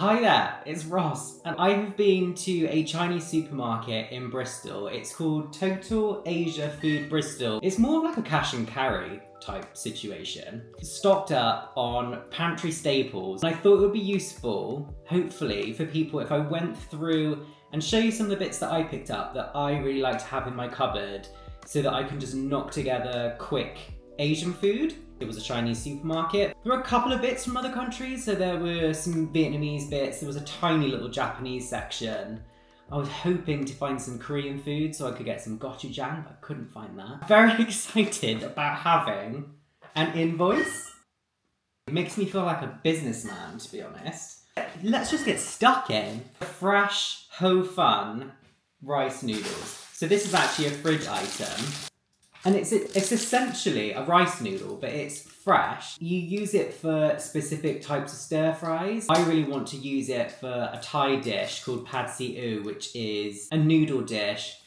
Hi there, it's Ross, and I have been to a Chinese supermarket in Bristol. It's called Total Asia Food Bristol. It's more of like a cash and carry type situation. It's stocked up on pantry staples, and I thought it would be useful, hopefully, for people if I went through and show you some of the bits that I picked up that I really like to have in my cupboard so that I can just knock together quick Asian food. It was a Chinese supermarket. There were a couple of bits from other countries, so there were some Vietnamese bits, there was a tiny little Japanese section. I was hoping to find some Korean food so I could get some gochujang, but I couldn't find that. Very excited about having an invoice. It makes me feel like a businessman, to be honest. Let's just get stuck in. Fresh Ho Fun rice noodles. So this is actually a fridge item. And it's essentially a rice noodle, but it's fresh. You use it for specific types of stir fries. I really want to use it for a Thai dish called pad see ew, which is a noodle dish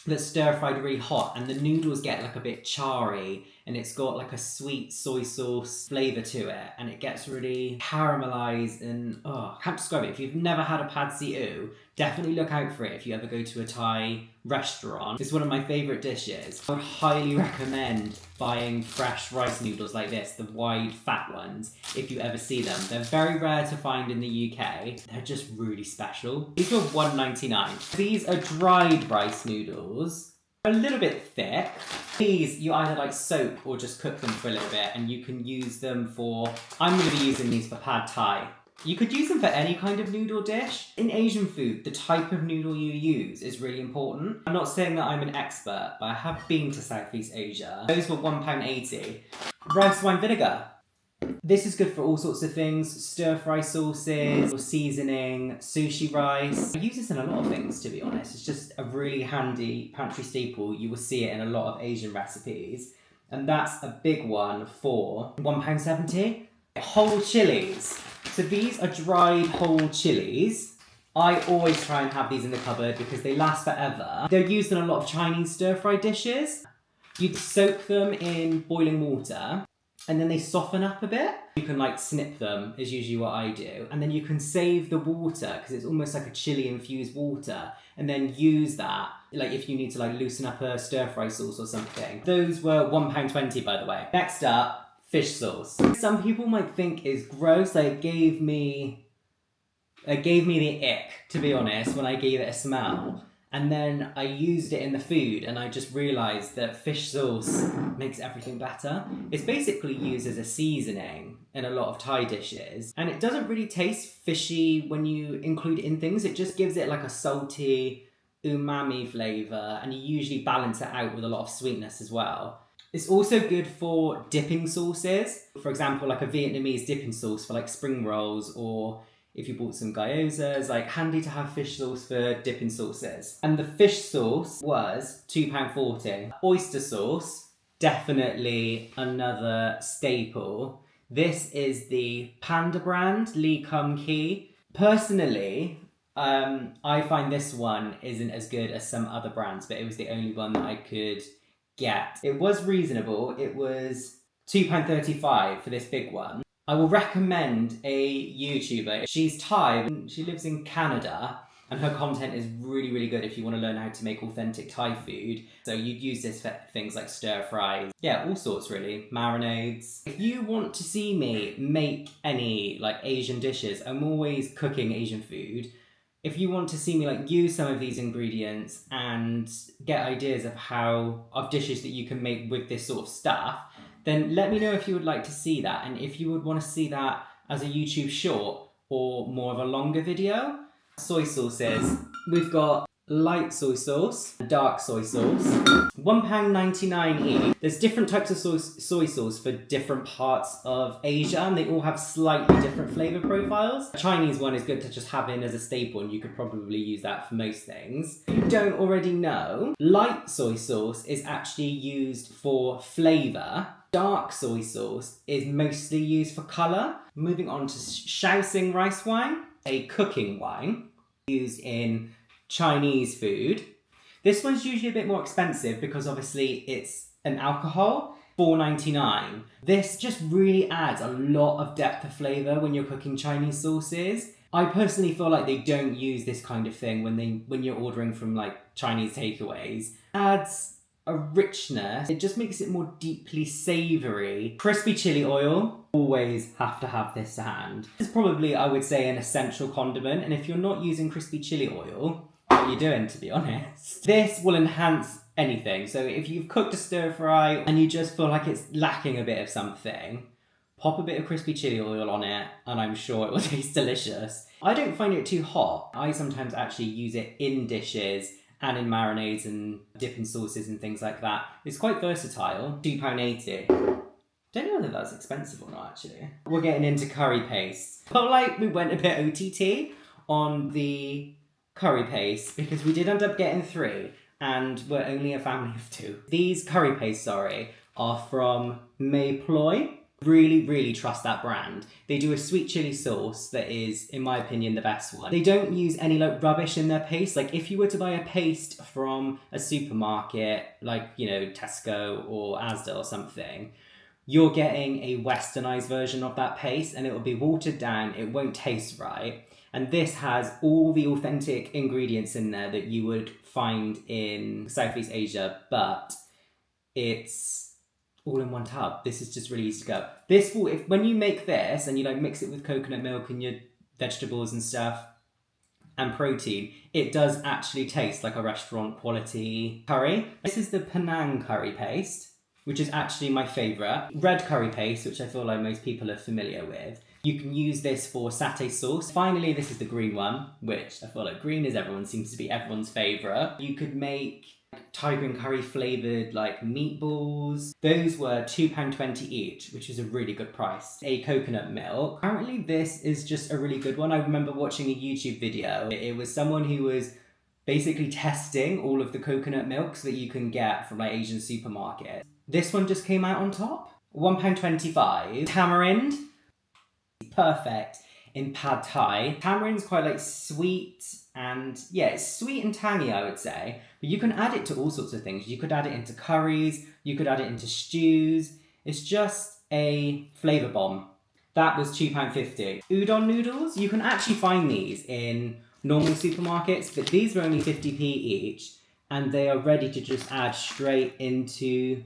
that's stir fried really hot, and the noodles get like a bit charry, and it's got like a sweet soy sauce flavour to it, and it gets really caramelised and I can't describe it. If you've never had a pad see ew, definitely look out for it if you ever go to a Thai restaurant. It's one of my favourite dishes. I would highly recommend buying fresh rice noodles like this, the wide fat ones, if you ever see them. They're very rare to find in the UK. They're just really special. These were $1.99. These are dried rice noodles. A little bit thick. These you either like soak or just cook them for a little bit, and you can use them for, I'm going to be using these for pad Thai. You could use them for any kind of noodle dish. In Asian food, the type of noodle you use is really important. I'm not saying that I'm an expert, but I have been to Southeast Asia. Those were £1.80. Rice wine vinegar. This is good for all sorts of things. Stir-fry sauces, or seasoning, sushi rice. I use this in a lot of things, to be honest. It's just a really handy pantry staple. You will see it in a lot of Asian recipes. And that's a big one for £1.70. Whole chilies. So these are dried whole chilies. I always try and have these in the cupboard because they last forever. They're used in a lot of Chinese stir-fry dishes. You'd soak them in boiling water, and then they soften up a bit. You can like snip them, is usually what I do. And then you can save the water, because it's almost like a chili infused water, and then use that, like if you need to like loosen up a stir-fry sauce or something. Those were £1.20, by the way. Next up, fish sauce. Some people might think is gross. Like, it gave me the ick, to be honest, when I gave it a smell. And then I used it in the food, and I just realised that fish sauce makes everything better. It's basically used as a seasoning in a lot of Thai dishes, and it doesn't really taste fishy when you include it in things. It just gives it like a salty, umami flavour, and you usually balance it out with a lot of sweetness as well. It's also good for dipping sauces. For example, like a Vietnamese dipping sauce for like spring rolls, or if you bought some gyozas, like handy to have fish sauce for dipping sauces. And the fish sauce was £2.40. Oyster sauce, definitely another staple. This is the Panda brand, Lee Kum Kee. Personally, I find this one isn't as good as some other brands, but it was the only one that I could get. It was reasonable. It was £2.35 for this big one. I will recommend a YouTuber. She's Thai, and she lives in Canada, and her content is really, really good if you want to learn how to make authentic Thai food. So you'd use this for things like stir fries. Yeah, all sorts really. Marinades. If you want to see me make any like Asian dishes, I'm always cooking Asian food. If you want to see me like use some of these ingredients and get ideas of dishes that you can make with this sort of stuff, then let me know if you would like to see that, and if you would want to see that as a YouTube short or more of a longer video. Soy sauces. We've got light soy sauce, dark soy sauce, £1.99 each. There's different types of soy sauce for different parts of Asia, and they all have slightly different flavour profiles. A Chinese one is good to just have in as a staple, and you could probably use that for most things. If you don't already know, light soy sauce is actually used for flavour. Dark soy sauce is mostly used for colour. Moving on to Shaoxing rice wine, a cooking wine used in Chinese food. This one's usually a bit more expensive because obviously it's an alcohol, $4.99. This just really adds a lot of depth of flavour when you're cooking Chinese sauces. I personally feel like they don't use this kind of thing when you're ordering from like Chinese takeaways. Adds a richness. It just makes it more deeply savoury. Crispy chili oil, always have to have this to hand. It's probably, I would say, an essential condiment, and if you're not using crispy chili oil, what are you doing, to be honest? This will enhance anything. So if you've cooked a stir fry and you just feel like it's lacking a bit of something, pop a bit of crispy chili oil on it and I'm sure it will taste delicious. I don't find it too hot. I sometimes actually use it in dishes and in marinades and dipping sauces and things like that. It's quite versatile. £2.80. Don't know whether that's expensive or not, actually. We're getting into curry paste. Felt like we went a bit OTT on the curry paste because we did end up getting 3 and we're only a family of 2. These curry pastes, are from May Ploy. Really, really trust that brand. They do a sweet chili sauce that is, in my opinion, the best one. They don't use any like rubbish in their paste. Like if you were to buy a paste from a supermarket, like, you know, Tesco or Asda or something, you're getting a westernized version of that paste and it will be watered down. It won't taste right. And this has all the authentic ingredients in there that you would find in Southeast Asia, but it's all in one tub. This is just really easy to go. This will, when you make this and you like mix it with coconut milk and your vegetables and stuff and protein, it does actually taste like a restaurant quality curry. This is the Penang curry paste, which is actually my favourite. Red curry paste, which I feel like most people are familiar with. You can use this for satay sauce. Finally, this is the green one, which I feel like green is seems to be everyone's favourite. You could make Thai green curry flavoured like meatballs. Those were £2.20 each, which is a really good price. A coconut milk. Apparently this is just a really good one. I remember watching a YouTube video. It was someone who was basically testing all of the coconut milks that you can get from like Asian supermarkets. This one just came out on top. £1.25. Tamarind. Perfect in pad thai. Tamarind's quite like sweet and yeah, it's sweet and tangy, I would say. But you can add it to all sorts of things. You could add it into curries, you could add it into stews. It's just a flavour bomb. That was £2.50. Udon noodles, you can actually find these in normal supermarkets, but these were only 50p each, and they are ready to just add straight into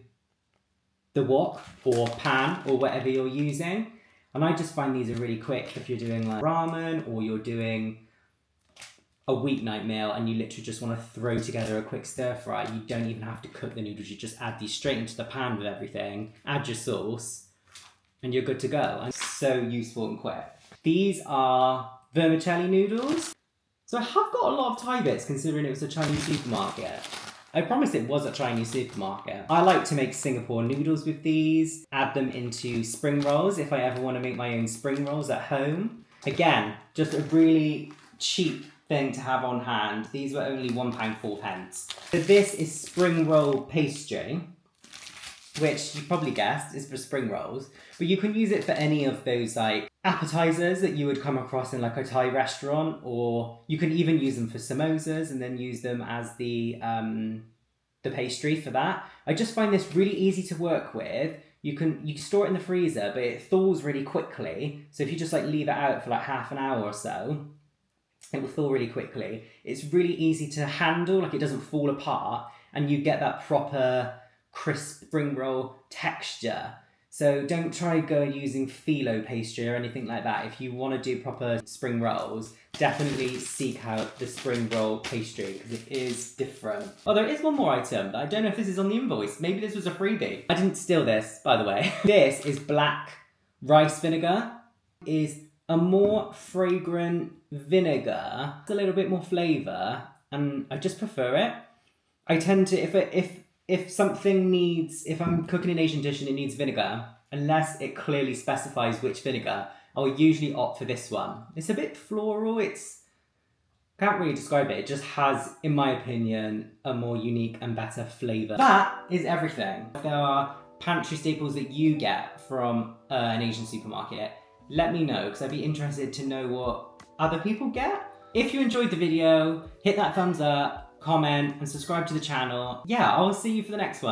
the wok or pan or whatever you're using. And I just find these are really quick if you're doing like ramen or you're doing a weeknight meal and you literally just want to throw together a quick stir fry. You don't even have to cook the noodles. You just add these straight into the pan with everything, add your sauce, and you're good to go. And so useful and quick. These are vermicelli noodles. So I have got a lot of Thai bits considering it was a Chinese supermarket. I promise it was a Chinese supermarket. I like to make Singapore noodles with these, add them into spring rolls if I ever want to make my own spring rolls at home. Again, just a really cheap thing to have on hand. These were only £1.04. So this is spring roll pastry, which you probably guessed is for spring rolls, but you can use it for any of those like appetizers that you would come across in like a Thai restaurant, or you can even use them for samosas and then use them as the pastry for that. I just find this really easy to work with. You can store it in the freezer, but it thaws really quickly. So if you just like leave it out for like half an hour or so, it will thaw really quickly. It's really easy to handle, like it doesn't fall apart, and you get that proper crisp spring roll texture. So don't try going using phyllo pastry or anything like that. If you want to do proper spring rolls, definitely seek out the spring roll pastry because it is different. Oh, there is one more item, but I don't know if this is on the invoice. Maybe this was a freebie. I didn't steal this, by the way. This is black rice vinegar. It is a more fragrant vinegar. It's a little bit more flavour, and I just prefer it. I tend to, if I'm cooking an Asian dish and it needs vinegar, unless it clearly specifies which vinegar, I'll usually opt for this one. It's a bit floral, can't really describe it. It just has, in my opinion, a more unique and better flavour. That is everything. If there are pantry staples that you get from an Asian supermarket, let me know, because I'd be interested to know what other people get. If you enjoyed the video, hit that thumbs up, comment, and subscribe to the channel. Yeah, I'll see you for the next one.